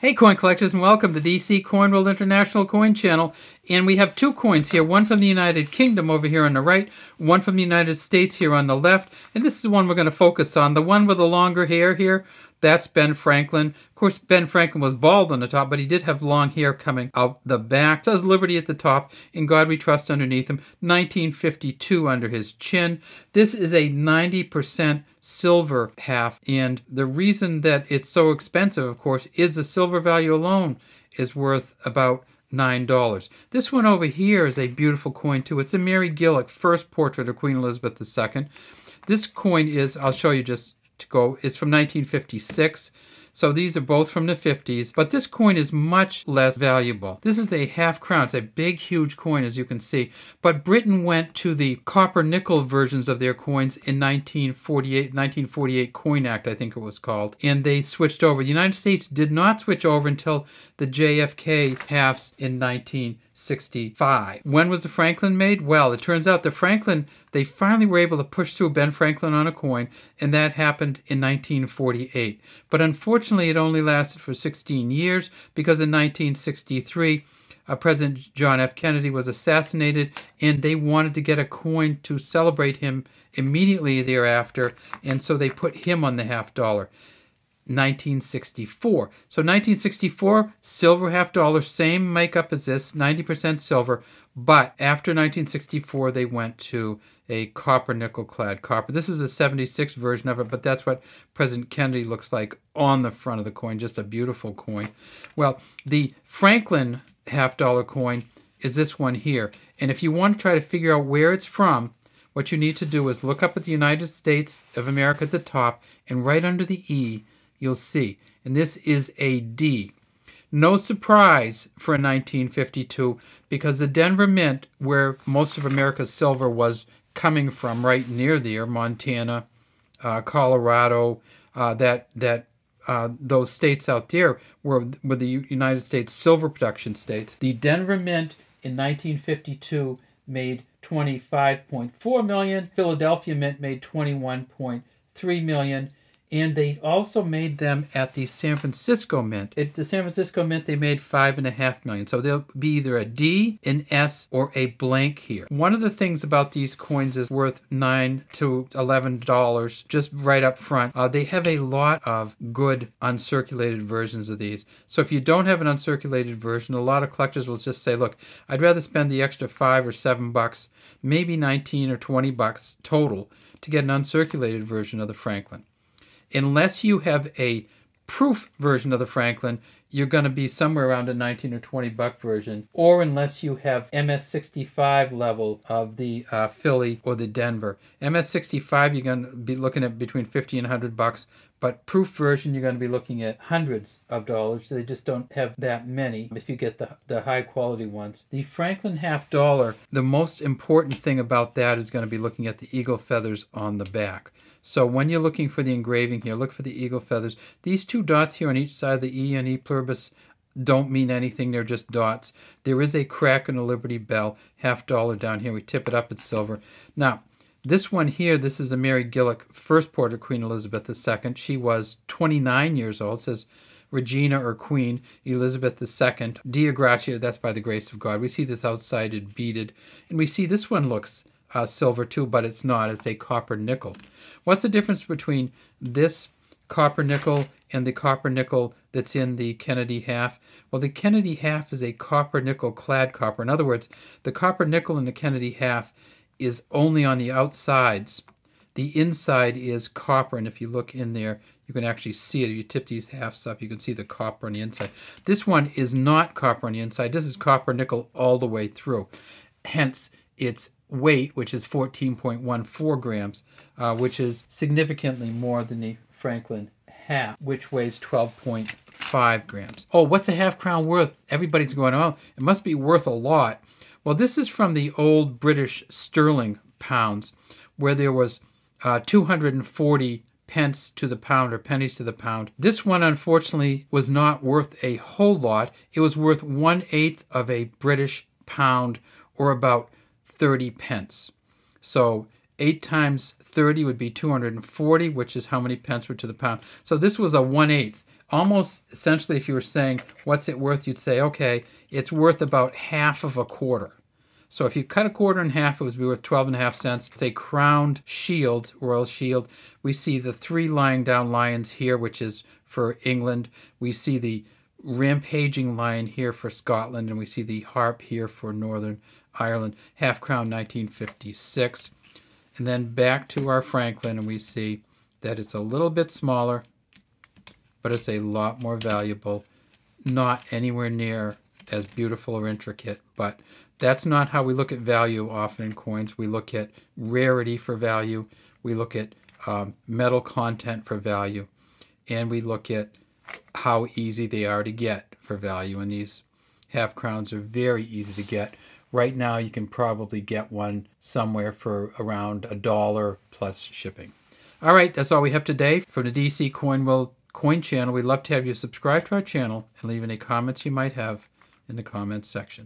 Hey coin collectors, and welcome to DC Coin World International Coin Channel. And we have two coins here, one from the United Kingdom over here on the right, one from the United States here on the left. And this is the one we're going to focus on. The one with the longer hair here, that's Ben Franklin. Of course, Ben Franklin was bald on the top, but he did have long hair coming out the back. It says Liberty at the top, In God We Trust underneath him, 1952 under his chin. This is a 90% silver half, and the reason that it's so expensive, of course, is the silver value alone is worth about $9. This one over here is a beautiful coin too. It's a Mary Gillick, first portrait of Queen Elizabeth II. This coin is, I'll show you just to go, it's from 1956. So these are both from the 50s, but this coin is much less valuable. This is a half crown. It's a big, huge coin, as you can see. But Britain went to the copper nickel versions of their coins in 1948 Coin Act, I think it was called, and they switched over. The United States did not switch over until the JFK halves in 1965. When was the Franklin made? Well, it turns out the Franklin, they finally were able to push through Ben Franklin on a coin, and that happened in 1948. But unfortunately, it only lasted for 16 years because in 1963, President John F. Kennedy was assassinated, and they wanted to get a coin to celebrate him immediately thereafter, and so they put him on the half dollar. 1964. So 1964, silver half dollar, same makeup as this, 90% silver, but after 1964 they went to a copper nickel clad copper. This is a 76 version of it, but that's what President Kennedy looks like on the front of the coin, just a beautiful coin. Well, the Franklin half dollar coin is this one here, and if you want to try to figure out where it's from, what you need to do is look up at the United States of America at the top, and right under the E, you'll see. And this is a D. No surprise for 1952, because the Denver Mint, where most of America's silver was coming from, right near there, Montana, Colorado, those states out there were the United States silver production states. The Denver Mint in 1952 made $25.4 million. Philadelphia Mint made $21.3 million. And they also made them at the San Francisco Mint. At the San Francisco Mint, they made $5.5 million. So they'll be either a D, an S, or a blank here. One of the things about these coins is worth $9 to $11 just right up front. They have a lot of good uncirculated versions of these. So if you don't have an uncirculated version, a lot of collectors will just say, look, I'd rather spend the extra $5 or $7, maybe 19 or 20 bucks total to get an uncirculated version of the Franklin. Unless you have a proof version of the Franklin, you're going to be somewhere around a 19 or 20 buck version, or unless you have MS65 level of the Philly or the Denver. MS65, you're going to be looking at between 50 and 100 bucks, but proof version, you're going to be looking at hundreds of dollars. They just don't have that many if you get the high quality ones. The Franklin half dollar, the most important thing about that is going to be looking at the eagle feathers on the back. So when you're looking for the engraving here, look for the eagle feathers. These two dots here on each side, the E and E pluribus, don't mean anything. They're just dots. There is a crack in a Liberty Bell, half dollar down here. We tip it up, it's silver. Now, this one here, this is a Mary Gillick, first portrait of Queen Elizabeth II. She was 29 years old. It says Regina or Queen Elizabeth II. Dea Gratia, that's by the grace of God. We see this outside beaded. And we see this one looks silver too, but it's not. It's a copper nickel. What's the difference between this copper nickel and the copper nickel that's in the Kennedy half? Well, the Kennedy half is a copper nickel clad copper. In other words, the copper nickel in the Kennedy half is only on the outsides. The inside is copper, and if you look in there, you can actually see it. If you tip these halves up, you can see the copper on the inside. This one is not copper on the inside. This is copper nickel all the way through. Hence, its weight, which is 14.14 grams, which is significantly more than the Franklin half, which weighs 12.5 grams. Oh, what's a half crown worth? Everybody's going, oh, it must be worth a lot. Well, this is from the old British sterling pounds, where there was 240 pence to the pound, or pennies to the pound. This one, unfortunately, was not worth a whole lot. It was worth 1/8 of a British pound, or about 30 pence. So 8 times 30 would be 240, which is how many pence were to the pound. So this was a 1/8 almost essentially, if you were saying, what's it worth? You'd say, okay, it's worth about half of a quarter. So if you cut a quarter in half, it would be worth 12.5 cents. It's a crowned shield, royal shield. We see the 3 lying down lions here, which is for England. We see the rampaging lion here for Scotland, and we see the harp here for Northern Ireland. Half crown, 1956. And then back to our Franklin, and we see that it's a little bit smaller, but it's a lot more valuable. Not anywhere near as beautiful or intricate, but that's not how we look at value often in coins. We look at rarity for value. We look at metal content for value. And we look at how easy they are to get for value. And these half crowns are very easy to get. Right now, you can probably get one somewhere for around $1 plus shipping. All right, that's all we have today from the DC Coin World Coin Channel. We'd love to have you subscribe to our channel and leave any comments you might have in the comments section.